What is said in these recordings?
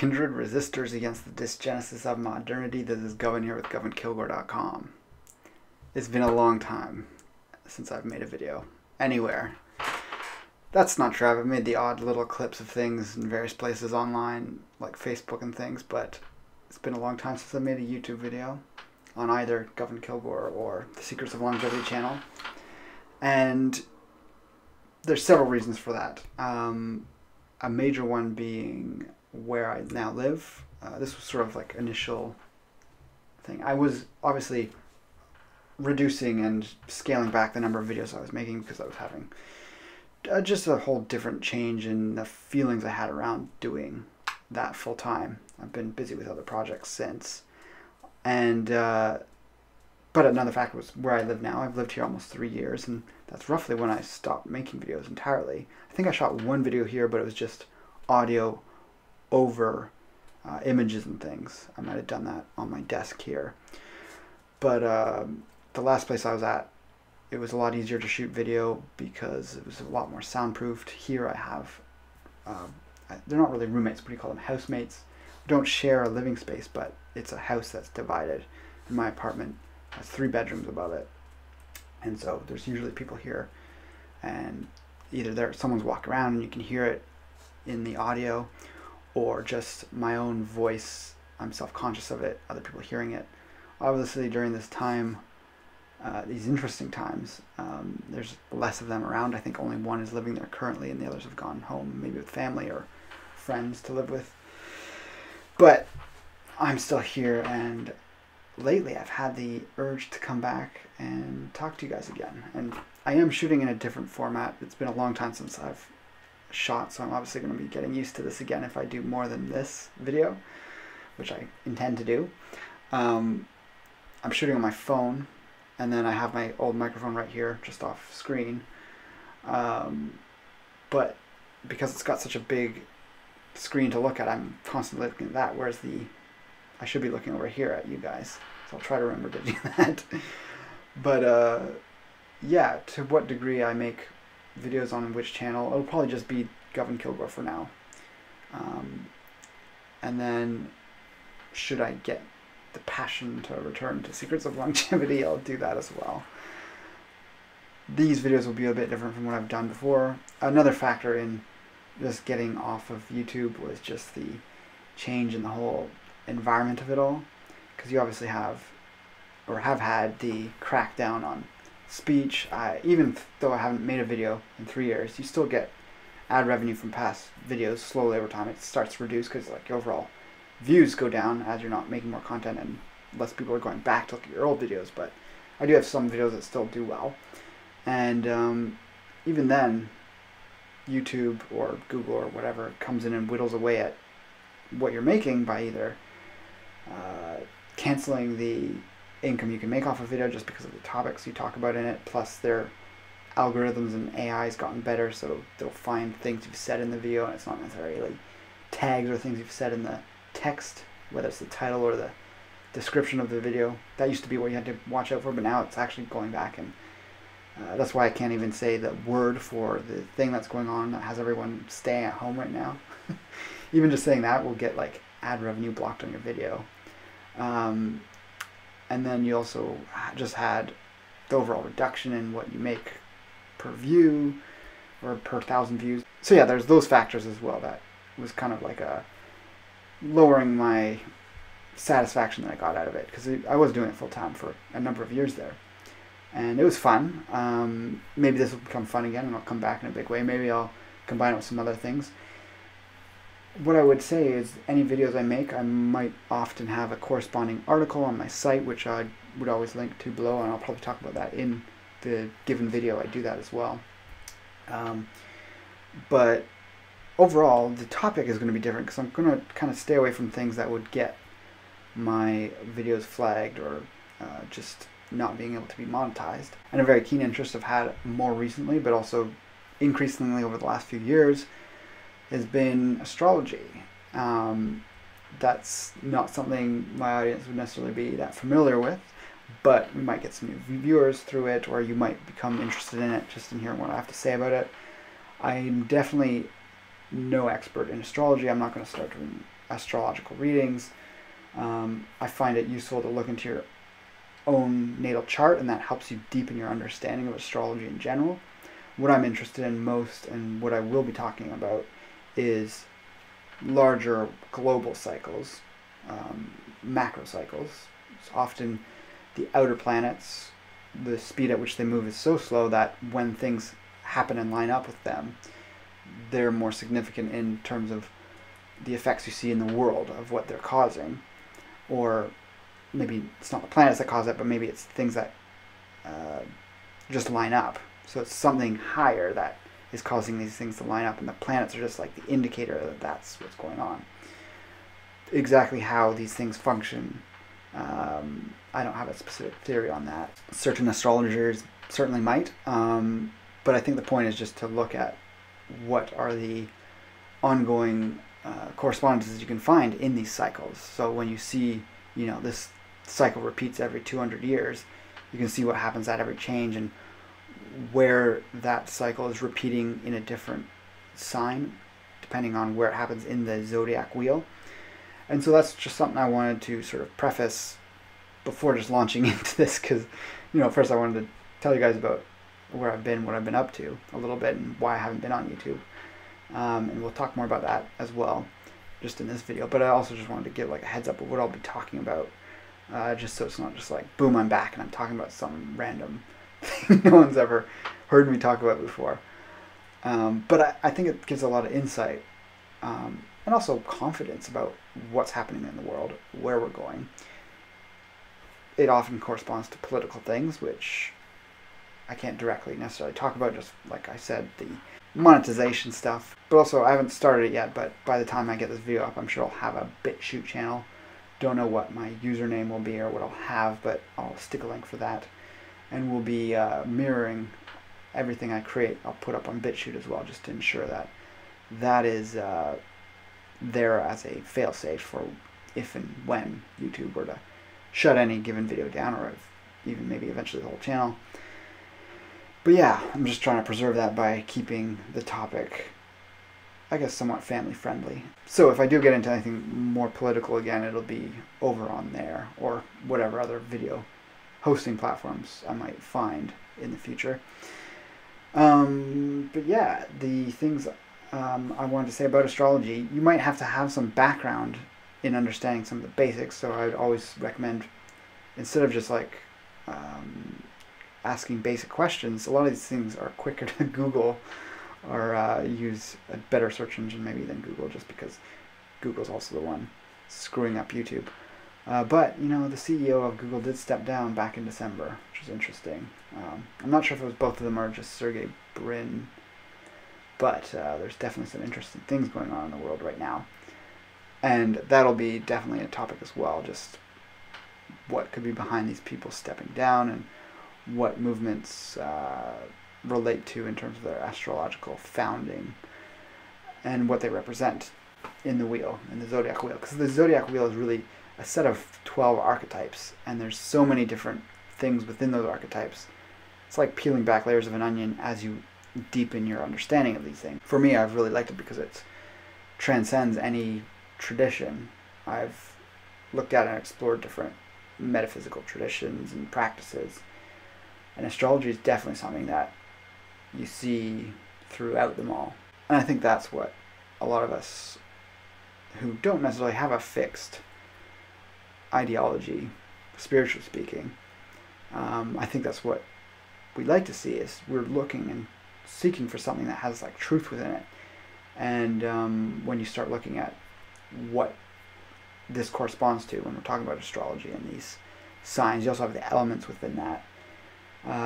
kindred resistors against the dysgenesis of modernity. This is Govan here with GovanKilgour.com. It's been a long time since I've made a video anywhere. That's not true. I've made the odd little clips of things in various places online, like Facebook and things, but it's been a long time since I made a YouTube video on either Govan Kilgour or the Secrets of Longevity channel. And there's several reasons for that. A major one being where I now live. This was sort of like initial thing. I was obviously reducing and scaling back the number of videos I was making because I was having just a whole different change in the feelings I had around doing that full time. I've been busy with other projects since. And but another factor was where I live now. I've lived here almost 3 years, and that's roughly when I stopped making videos entirely. I think I shot one video here, but it was just audio over images and things. I might have done that on my desk here. But the last place I was at, it was a lot easier to shoot video because it was a lot more soundproofed. Here I have, they're not really roommates, what do you call them, housemates. We don't share a living space, but it's a house that's divided. And my apartment has 3 bedrooms above it. And so there's usually people here, and either someone's walking around and you can hear it in the audio, or just my own voice, I'm self-conscious of it, other people hearing it. Obviously during this time, these interesting times, there's less of them around. I think only one is living there currently, and the others have gone home, maybe with family or friends to live with. But I'm still here, and lately I've had the urge to come back and talk to you guys again. And I am shooting in a different format. It's been a long time since I've shot, so I'm obviously going to be getting used to this again if I do more than this video, which I intend to do. I'm shooting on my phone, and then I have my old microphone right here, just off screen. But because it's got such a big screen to look at, I'm constantly looking at that, whereas I should be looking over here at you guys. So I'll try to remember to do that. But yeah, to what degree I make videos on which channel, it'll probably just be Govan Kilgour for now. And then should I get the passion to return to Secrets of Longevity, I'll do that as well. These videos will be a bit different from what I've done before. Another factor in just getting off of YouTube was just the change in the whole environment of it all, because you obviously have had the crackdown on speech. Even though I haven't made a video in 3 years, you still get ad revenue from past videos slowly over time. It starts to reduce because like overall views go down as you're not making more content and less people are going back to look at your old videos. But I do have some videos that still do well, and even then YouTube or Google or whatever comes in and whittles away at what you're making by either canceling the income you can make off a video just because of the topics you talk about in it, plus their algorithms and AI has gotten better, so they'll find things you've said in the video, and it's not necessarily tags or things you've said in the text, whether it's the title or the description of the video. That used to be what you had to watch out for, but now it's actually going back, and that's why I can't even say the word for the thing that's going on that has everyone staying at home right now. Even just saying that will get like ad revenue blocked on your video. And then you also just had the overall reduction in what you make per view or per 1,000 views. So yeah, there's those factors as well that was kind of like a lowering my satisfaction that I got out of it, because I was doing it full time for a number of years there, and it was fun. Maybe this will become fun again and I'll come back in a big way. Maybe I'll combine it with some other things. What I would say is any videos I make, I might often have a corresponding article on my site, which I would always link to below, and I'll probably talk about that in the given video. I do that as well. But overall, the topic is going to be different because I'm going to kind of stay away from things that would get my videos flagged or just not being able to be monetized. And a very keen interest I've had more recently, but also increasingly over the last few years, has been astrology. That's not something my audience would necessarily be that familiar with, but we might get some new viewers through it, or you might become interested in it just in hearing what I have to say about it. I'm definitely no expert in astrology. I'm not going to start doing astrological readings. I find it useful to look into your own natal chart, and that helps you deepen your understanding of astrology in general. What I'm interested in most, and what I will be talking about, is larger global cycles, macro cycles. It's often the outer planets, the speed at which they move is so slow that when things happen and line up with them, they're more significant in terms of the effects you see in the world of what they're causing. Or maybe it's not the planets that cause it, but maybe it's things that just line up. So it's something higher that is causing these things to line up, and the planets are just like the indicator that that's what's going on. Exactly how these things function, I don't have a specific theory on that. Certain astrologers certainly might, but I think the point is just to look at what are the ongoing correspondences you can find in these cycles. So when you see, this cycle repeats every 200 years, you can see what happens at every change and where that cycle is repeating in a different sign, depending on where it happens in the zodiac wheel. And so that's just something I wanted to sort of preface before just launching into this, because, first I wanted to tell you guys about where I've been, what I've been up to a little bit, and why I haven't been on YouTube. And we'll talk more about that as well, just in this video. But I also just wanted to give like a heads up of what I'll be talking about, just so it's not just like, boom, I'm back and I'm talking about some random thing no one's ever heard me talk about before. But I think it gives a lot of insight, and also confidence about what's happening in the world, where we're going. It often corresponds to political things, which I can't directly necessarily talk about, just like I said, the monetization stuff. But also, I haven't started it yet, but by the time I get this video up, I'm sure I'll have a Bitchute channel. Don't know what my username will be or what I'll have, but I'll stick a link for that. And we'll be mirroring everything I create. I'll put up on Bitchute as well, just to ensure that that is there as a failsafe for if and when YouTube were to shut any given video down, or even maybe eventually the whole channel. But yeah, I'm just trying to preserve that by keeping the topic, I guess, somewhat family friendly. So if I do get into anything more political again, it'll be over on there, or whatever other video hosting platforms I might find in the future. But yeah, the things I wanted to say about astrology, you might have to have some background in understanding some of the basics. So I'd always recommend, instead of just like asking basic questions, a lot of these things are quicker to Google or use a better search engine maybe than Google, just because Google's also the one screwing up YouTube. But, the CEO of Google did step down back in December, which is interesting. I'm not sure if it was both of them or just Sergey Brin, but there's definitely some interesting things going on in the world right now. And that'll be definitely a topic as well, just what could be behind these people stepping down and what movements relate to in terms of their astrological founding and what they represent in the wheel, in the zodiac wheel. Because the zodiac wheel is really a set of 12 archetypes, and there's so many different things within those archetypes. It's like peeling back layers of an onion as you deepen your understanding of these things. For me, I've really liked it because it transcends any tradition. I've looked at and explored different metaphysical traditions and practices, and astrology is definitely something that you see throughout them all. And I think that's what a lot of us who don't necessarily have a fixed ideology, spiritually speaking, I think that's what we like to see, is we're looking and seeking for something that has like truth within it. And when you start looking at what this corresponds to when we're talking about astrology and these signs, you also have the elements within that.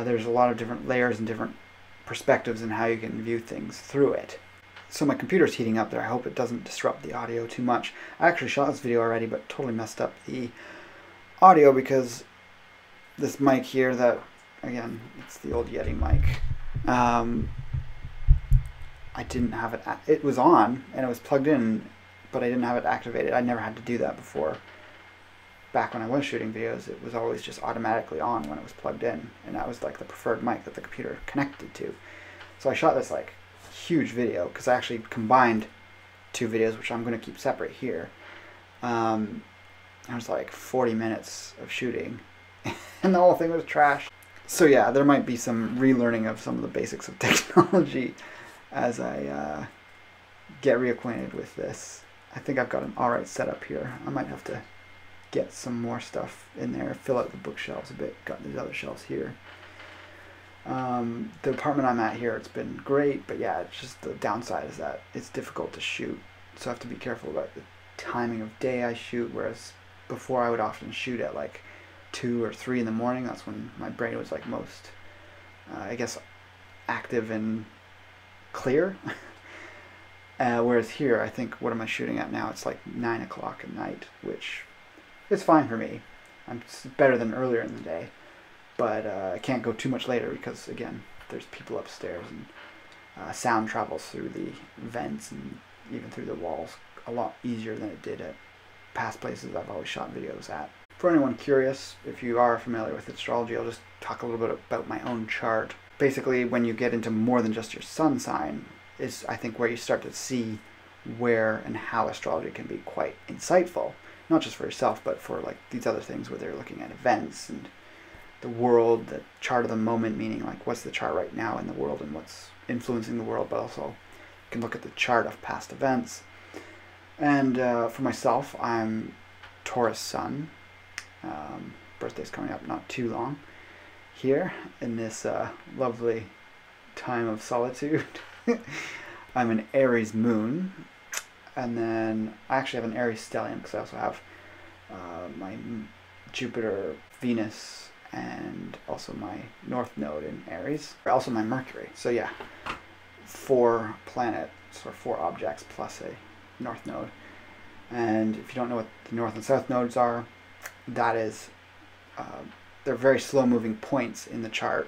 There's a lot of different layers and different perspectives in how you can view things through it. So my computer's heating up there. I hope it doesn't disrupt the audio too much. I actually shot this video already, but totally messed up the audio because this mic here, that, again, it's the old Yeti mic. I didn't have it, it was on and it was plugged in, but I didn't have it activated. I never had to do that before. Back when I was shooting videos, it was always just automatically on when it was plugged in, and that was like the preferred mic that the computer connected to. So I shot this like huge video because I actually combined two videos, which I'm going to keep separate here. It was like 40 minutes of shooting, and the whole thing was trash. So yeah, there might be some relearning of some of the basics of technology as I get reacquainted with this. I think I've got an alright setup here. I might have to get some more stuff in there, fill out the bookshelves a bit. Got these other shelves here. The apartment I'm at here, it's been great, but yeah, it's just the downside is that it's difficult to shoot. So I have to be careful about the timing of day I shoot, whereas before I would often shoot at like 2 or 3 in the morning. That's when my brain was like most, I guess, active and clear. Whereas here, I think, what am I shooting at now? It's like 9 o'clock at night, which is fine for me. It's better than earlier in the day. But I can't go too much later because, again, there's people upstairs and sound travels through the vents and even through the walls a lot easier than it did at past places I've always shot videos at. For anyone curious, if you are familiar with astrology, I'll just talk a little bit about my own chart. Basically, when you get into more than just your sun sign is, I think, where you start to see where and how astrology can be quite insightful. Not just for yourself, but for like these other things where they're looking at events and the world, the chart of the moment, meaning like what's the chart right now in the world and what's influencing the world, but also you can look at the chart of past events. And for myself, I'm Taurus Sun. Birthday's coming up not too long here in this lovely time of solitude. I'm an Aries Moon, and then I actually have an Aries stellium because I also have my Jupiter, Venus, and also my North Node in Aries, also my Mercury. So yeah, 4 planets or 4 objects plus a North Node. And if you don't know what the North and South Nodes are, that is, they're very slow-moving points in the chart,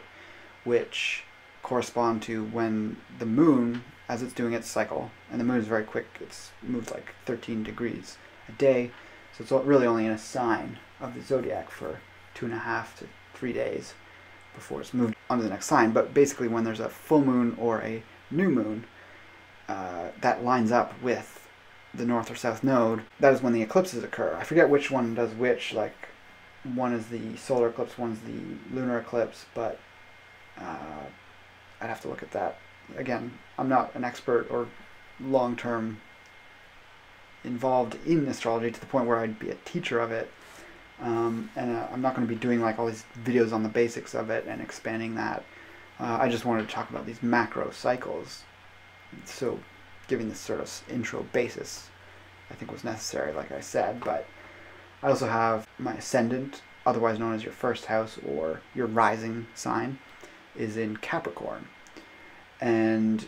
which correspond to when the moon, as it's doing its cycle, and the moon is very quick, it's moved like 13 degrees a day, so it's really only in a sign of the zodiac for 2.5 to 3 days before it's moved on to the next sign. But basically when there's a full moon or a new moon that lines up with the North or South Node, that is when the eclipses occur. I forget which one does which, like one is the solar eclipse, one's the lunar eclipse, but I'd have to look at that. Again, I'm not an expert or long-term involved in astrology to the point where I'd be a teacher of it. And I'm not going to be doing like all these videos on the basics of it and expanding that. I just wanted to talk about these macro cycles. So giving this sort of intro basis I think was necessary, like I said. But I also have my Ascendant, otherwise known as your first house or your rising sign, is in Capricorn. And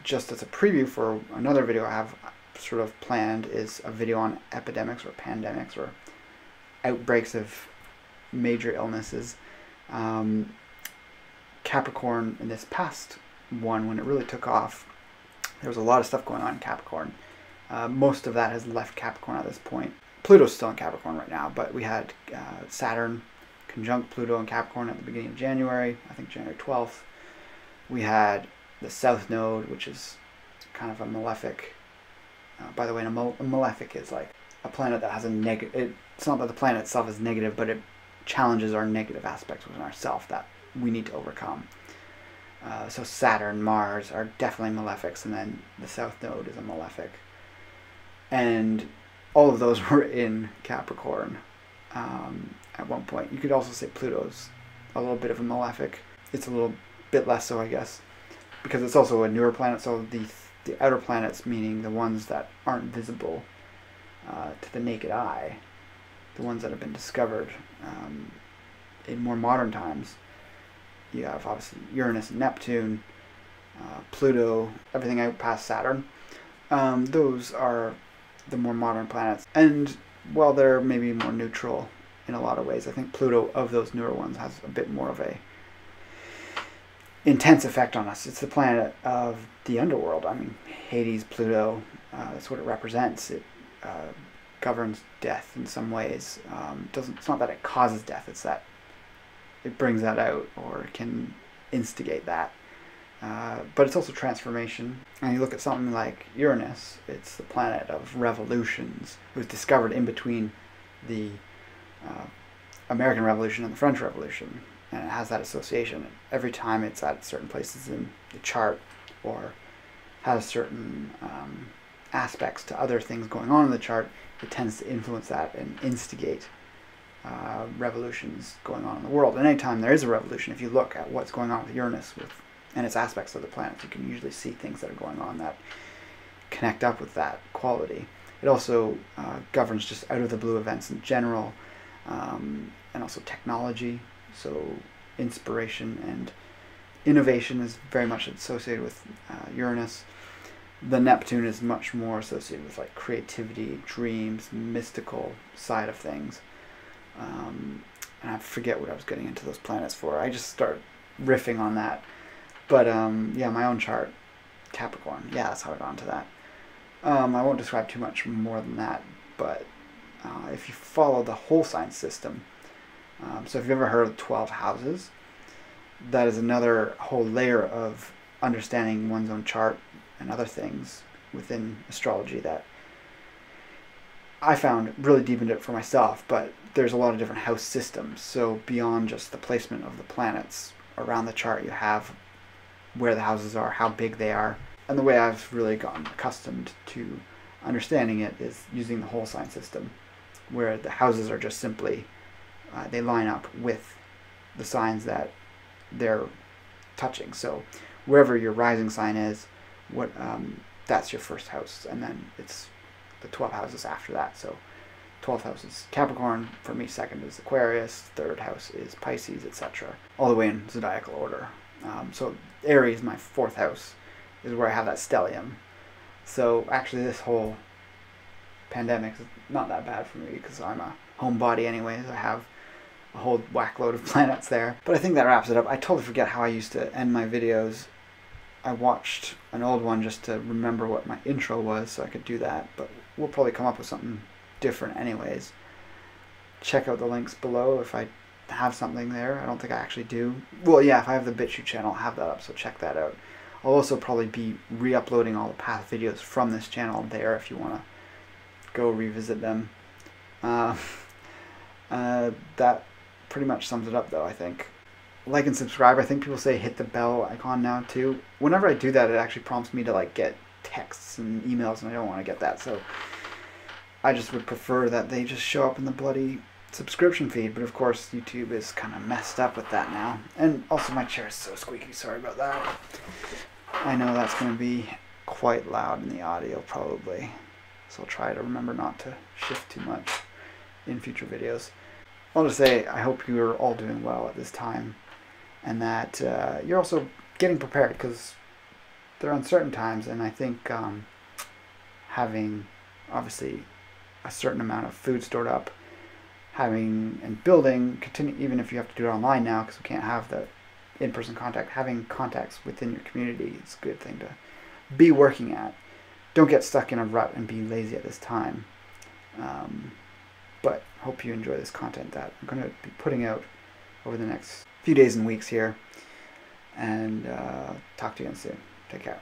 just as a preview for another video I have sort of planned is a video on epidemics or pandemics or outbreaks of major illnesses. Capricorn, in this past one, when it really took off, there was a lot of stuff going on in Capricorn. Most of that has left Capricorn at this point. Pluto's still in Capricorn right now, but we had Saturn conjunct Pluto in Capricorn at the beginning of January, I think January 12th. We had the South Node, which is kind of a malefic. By the way, a malefic is like a planet that has a negative. It's not that the planet itself is negative, but it challenges our negative aspects within ourselves that we need to overcome. So Saturn, Mars are definitely malefics, and then the South Node is a malefic. And all of those were in Capricorn at one point. You could also say Pluto's a little bit of a malefic. It's a little bit less so, I guess, because it's also a newer planet. So the outer planets, meaning the ones that aren't visible to the naked eye, the ones that have been discovered in more modern times. You have obviously Uranus and Neptune, Pluto, everything out past Saturn. Those are the more modern planets. And while they're maybe more neutral in a lot of ways, I think Pluto, of those newer ones, has a bit more of a intense effect on us. It's the planet of the underworld. I mean, Hades, Pluto, that's what it represents. It governs death in some ways. It's not that it causes death, it's that it brings that out or can instigate that. but it's also transformation. And you look at something like Uranus, it's the planet of revolutions. It was discovered in between the American Revolution and the French Revolution, and it has that association. Every time it's at certain places in the chart, or has certain aspects to other things going on in the chart, it tends to influence that and instigate revolutions going on in the world. And anytime there is a revolution, if you look at what's going on with Uranus and its aspects of the planets, you can usually see things that are going on that connect up with that quality. It also governs just out of the blue events in general, and also technology. So inspiration and innovation is very much associated with Uranus. The Neptune is much more associated with like creativity, dreams, mystical side of things. And I forget what I was getting into those planets for. I just start riffing on that. But yeah, my own chart, Capricorn. Yeah, that's how I got into that. I won't describe too much more than that, but if you follow the whole sign system, so if you've ever heard of 12 houses, that is another whole layer of understanding one's own chart and other things within astrology that I found really deep into it for myself. But there's a lot of different house systems. So beyond just the placement of the planets around the chart, you have where the houses are, how big they are. And the way I've really gotten accustomed to understanding it is using the whole sign system, where the houses are just simply, they line up with the signs that they're touching. So wherever your rising sign is, that's your first house, and then it's the 12 houses after that. So 12th house is Capricorn, for me second is Aquarius, third house is Pisces, etc. All the way in zodiacal order. So Aries, my fourth house, is where I have that stellium. So actually this whole pandemic is not that bad for me because I'm a homebody anyways. I have a whole whack load of planets there. But I think that wraps it up. I totally forget how I used to end my videos. I watched an old one just to remember what my intro was so I could do that, but we'll probably come up with something different anyways. Check out the links below if I have something there. I don't think I actually do. Well, yeah, if I have the Bitchute channel, I'll have that up, so check that out. I'll also probably be re-uploading all the past videos from this channel there if you want to go revisit them. That pretty much sums it up though, I think. Like and subscribe. I think people say hit the bell icon now too. Whenever I do that, it actually prompts me to like get texts and emails, and I don't want to get that, so I just would prefer that they just show up in the bloody subscription feed. But of course YouTube is kind of messed up with that now. And also my chair is so squeaky, sorry about that. I know that's going to be quite loud in the audio probably, so I'll try to remember not to shift too much in future videos. I'll just say I hope you're all doing well at this time, and that you're also getting prepared, because they're uncertain times, and I think having obviously a certain amount of food stored up, having and building, continue, even if you have to do it online now because we can't have the in-person contact, having contacts within your community is a good thing to be working at. Don't get stuck in a rut and be lazy at this time. But hope you enjoy this content that I'm going to be putting out over the next few days and weeks here. And talk to you again soon. Take care.